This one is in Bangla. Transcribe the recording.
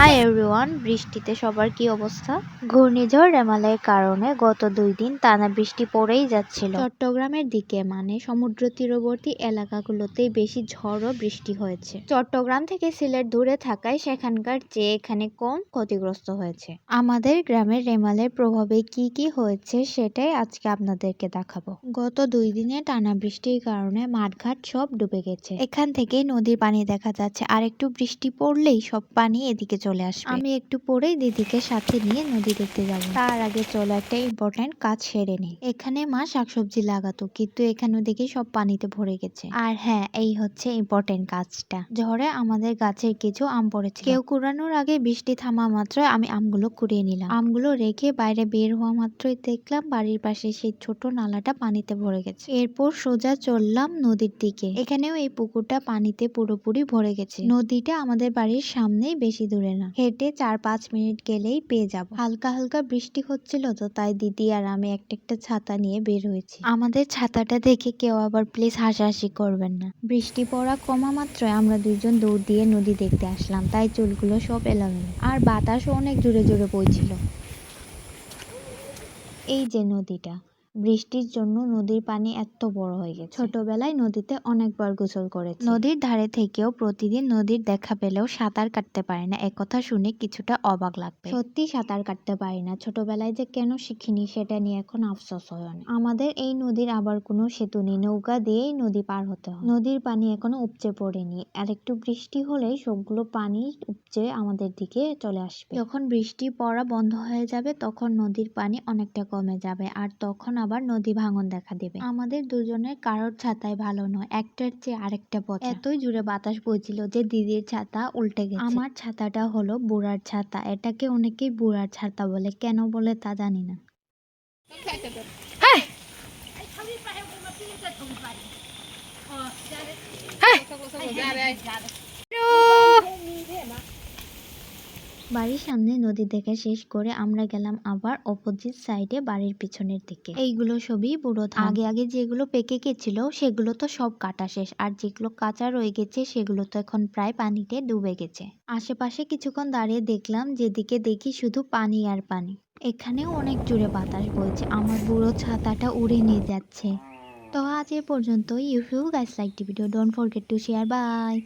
হাই এভরিওয়ান, বৃষ্টিতে সবার কি অবস্থা? ঘূর্ণিঝড় রেমালের কারণে গত 2 দিন টানা বৃষ্টি পড়েই যাচ্ছিল। চট্টগ্রামের দিকে মানে সমুদ্র তীরবর্তী এলাকাগুলোতেই বেশি ঝড় ও বৃষ্টি হয়েছে। চট্টগ্রাম থেকে সিলেট দূরে থাকায় সেখানকার চেয়ে এখানে কম ক্ষতিগ্রস্ত হয়েছে। আমাদের গ্রামের রেমালের প্রভাবে কি কি হয়েছে সেটাই আজকে আপনাদেরকে দেখাবো। গত 2 দিনে টানা বৃষ্টির কারণে মাঠঘাট সব ডুবে গেছে। এখান থেকেই নদীর পানি দেখা যাচ্ছে, আর একটু বৃষ্টি পড়লেই সব পানি এদিকে চলে আসবে। আমি একটু পরেই দিদিকে সাথে নিয়ে নদী দেখতে যাব। তার আগে চলো একটা ইম্পর্টেন্ট কাজ সেরে নিই। এখানে মা শাকসবজি লাগাতো, কিন্তু এখানে দেখি সব পানিতে ভরে গেছে। আর হ্যাঁ, এই হচ্ছে ইম্পর্টেন্ট কাজটা। ঝড়ে আমাদের গাছের কিছু আম পড়েছে। কেউ কুড়ানোর আগে বৃষ্টি থামা মাত্রই আমি আমগুলো কুড়িয়ে নিলাম। আমগুলো রেখে বাইরে বের হওয়া মাত্রই দেখলাম বাড়ির পাশে সেই ছোট নালাটা পানিতে ভরে গেছে। এরপর সোজা চললাম নদীর দিকে। এখানেও এই পুকুরটা পানিতে পুরোপুরি ভরে গেছে। নদীটা আমাদের বাড়ির সামনেই, বেশি দূরে না। হেঁটে 4-5 মিনিট গেলেই পেয়ে যাব। হালকা হালকা বৃষ্টি হচ্ছিল তো, তাই দিদি আর আমি একটা ছাতা নিয়ে বের হয়েছি। আমাদের ছাতাটা দেখে কেউ আবার প্লিজ হাসাহাসি করবেন না। বৃষ্টি পড়া কমা মাত্রই আমরা দুইজন দৌড় দিয়ে নদী দেখতে আসলাম, তাই চুলগুলো সব এলোমেলো। আর বাতাসও অনেক জোরে জোরে বইছিল। এই যে নদীটা, বৃষ্টির জন্য নদীর পানি এত বড় হয়ে গেছে। ছোটবেলায় নদীতে অনেকবার গোসল করেছি। নদীর ধারে থেকেও প্রতিদিন নদীর দেখা পেলেও সাঁতার কাটতে পারি না, একথা শুনে কিছুটা অবাক লাগবে। সত্যি সাঁতার কাটতে পারি না। ছোটবেলায় যে কেন শিখিনি সেটা নিয়ে এখন আফসোস হয় অনেক। আমাদের এই নদীর আবার কোনো সেতু নেই, নৌকা দিয়েই নদী পার হতে হয়। নদীর পানি এখনো উপচে পড়েনি, আর একটু বৃষ্টি হলেই সবগুলো পানি উপচে আমাদের দিকে চলে আসবে। যখন বৃষ্টি পড়া বন্ধ হয়ে যাবে তখন নদীর পানি অনেকটা কমে যাবে, আর তখন আবার নদী ভাঙন দেখা দেবে। আমাদের দুজনের কারোর ছাতাই ভালো নয়, একটার চেয়ে আরেকটা পচা। এতই জোরে বাতাস বইছিল যে দিদির ছাতা উল্টে গেছে। আমার ছাতাটা হলো বুড়ার ছাতা। এটাকে অনেকেই বুড়ার ছাতা বলে, কেন বলে তা জানি না। বাড়ির সামনে নদী দেখা শেষ করে আমরা গেলাম আবার অপোজিট সাইডে বাড়ির পিছনের দিকে। এইগুলো সবই বুড়ো ধান। আগে আগে যেগুলো পেকে গেছিল সেগুলো তো সব কাটা শেষ, আর যেগুলো কাঁচা রয়ে গেছে সেগুলো তো এখন প্রায় পানিতে ডুবে গেছে। আশেপাশে কিছুক্ষণ দাঁড়িয়ে দেখলাম, যেদিকে দেখি শুধু পানি আর পানি। এখানেও অনেক জোরে বাতাস বইছে, আমার বুড়ো ছাতাটা উড়ে নিয়ে যাচ্ছে। তো আজ এ পর্যন্ত। If you guys like the video, don't forget to share. Bye.